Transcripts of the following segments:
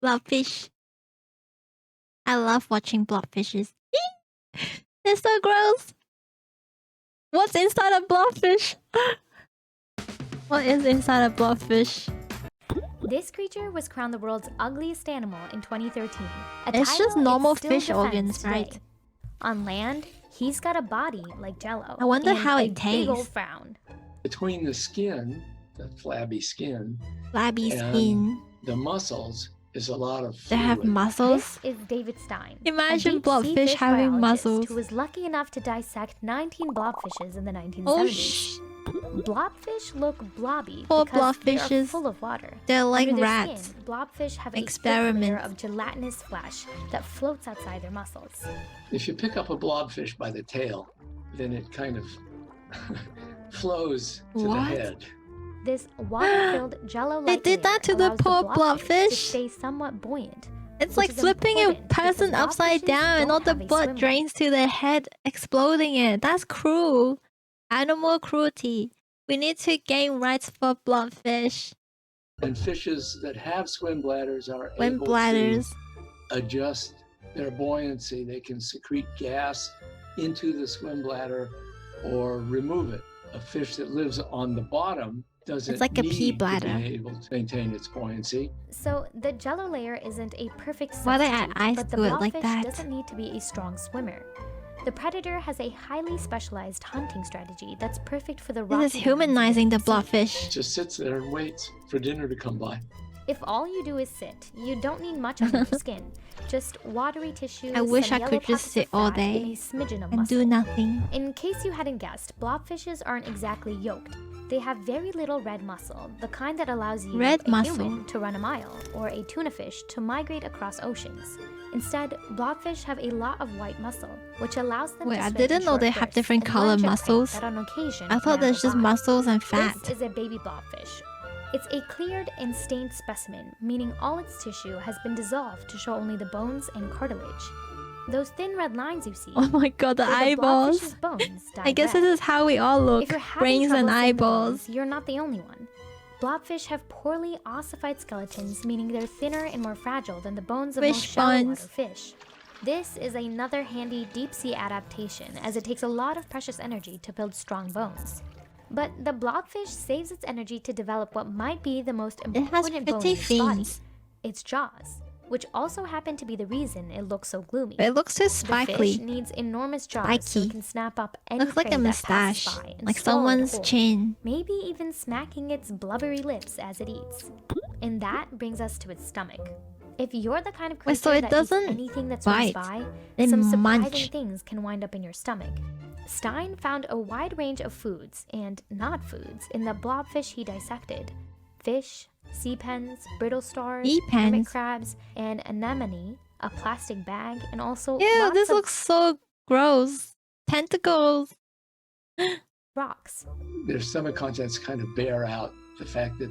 Blobfish. I love watching blobfishes. They're so gross. What's inside a blobfish? What is inside a blobfish? This creature was crowned the world's ugliest animal in 2013. It's just normal fish organs, right? On land, he's got a body like Jello. I wonder and how a it tastes. Big old frown. Between the skin, the flabby skin, Flabby and skin. the muscles is a lot of They have fluid. muscles. This is David Stein. Imagine a deep-sea blobfish fish having biologist muscles. who was lucky enough to dissect 19 blobfishes in the 1970s. Oh shh. Blobfish look blobby Poor because they are blobfishes. full of water. They're like Under their rats. Skin, blobfish have a thick Experiments. layer of gelatinous flesh that floats outside their muscles. If you pick up a blobfish by the tail, then it kind of flows to the What? head. This water-filled jello-like They did that to the layer allows poor blobfish to blobfish. stay somewhat buoyant. It's which like is flipping a important because person upside blobfishes down and all don't the have a blood swim drains to their head, exploding it. That's cruel. Animal cruelty. We need to gain rights for blobfish. And fishes that have swim bladders are Swim able bladders. to adjust their buoyancy. They can secrete gas into the swim bladder or remove it. A fish that lives on the bottom doesn't It's like a need pea to bladder. be able to maintain its buoyancy. So the jello layer isn't a perfect Why they add substitute, ice but the to it like blobfish that? doesn't need to be a strong swimmer. The predator has a highly specialized hunting strategy that's perfect for the rocky This is lands humanizing the of deep sea. blobfish. It just sits there and waits for dinner to come by. If all you do is sit, you don't need much under your skin. Just watery tissue. I wish some I yellow could just pockets sit of all fat, and day a smidgen of and muscle. do nothing. In case you hadn't guessed, blobfishes aren't exactly yoked. They have very little red muscle, the kind that allows you, Red a muscle. human, to run a mile, or a tuna fish to migrate across oceans. Instead, blobfish have a lot of white muscle, which allows them Wait, to I swim in didn't know short they have bursts different and color run jet muscles. that on occasion I thought can there's just amplify. muscles and fat. This is a baby blobfish. It's a cleared and stained specimen, meaning all its tissue has been dissolved to show only the bones and cartilage. Those thin red lines you see, Oh my god, the they're eyeballs. blobfish's bones I dyed guess red. this is how we all look. If you're having Brains trouble and seeing the eyeballs. bones, you're not the only one. Blobfish have poorly ossified skeletons, meaning they're thinner and more fragile than the bones of most Fish shallow bones. water fish. This is another handy deep-sea adaptation, as it takes a lot of precious energy to build strong bones. But the blobfish saves its energy to develop what might be the most It has important bone pretty in its body, fins. its jaws, which also happen to be the reason it looks so gloomy. But it looks so The fish spikely. needs enormous jaws so Spiky. it can snap up any Looks like prey a that passes mustache. by and Like swallow it someone's whole, chin. maybe even smacking its blubbery lips as it eats. And that brings us to its stomach. If you're the kind of creature Wait, so it that doesn't eats anything that swims bite. by, They some surprising munch. things can wind up in your stomach. Stein found a wide range of foods and not foods in the blobfish he dissected. Fish, sea pens, brittle stars, Sea hermit pens? crabs, an anemone, a plastic bag, and also Ew, lots this of looks so gross. Tentacles. rocks. Their stomach contents kind of bear out the fact that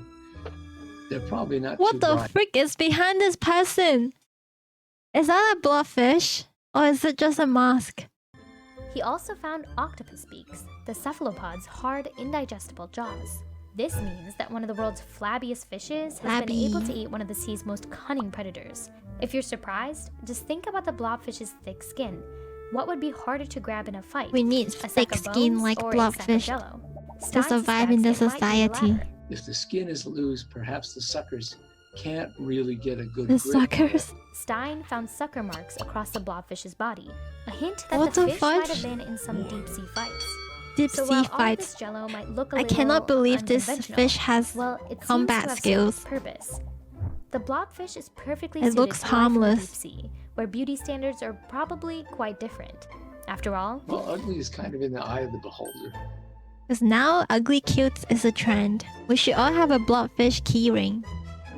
they're probably not What too the bright. frick is behind this person? Is that a blobfish? Or is it just a mask? He also found octopus beaks, the cephalopod's hard, indigestible jaws. This means that one of the world's flabbiest fishes has been able to Flabby. eat one of the sea's most cunning predators. If you're surprised, just think about the blobfish's thick skin. What would be harder to grab in a fight? We need A sack thick of skin bones like or a sack of blobfish jello? to Stein survive in the suspects it might be the society. latter. If the skin is loose, perhaps the suckers can't really get a good The grip on it. suckers. Stein found sucker marks across the blobfish's body, a hint that What the the fish might fudge? have been in some deep-sea fights. Deep So sea while all of fights. this jello might look a I little cannot believe this unconventional, fish has well, it combat seems to skills. have served its purpose. The blobfish is perfectly It suited looks to life in the harmless. deep sea, where beauty standards are probably quite different. After all, Well, ugly is kind of in the eye of the beholder. Because now ugly cute is a trend. We should all have a blobfish keyring.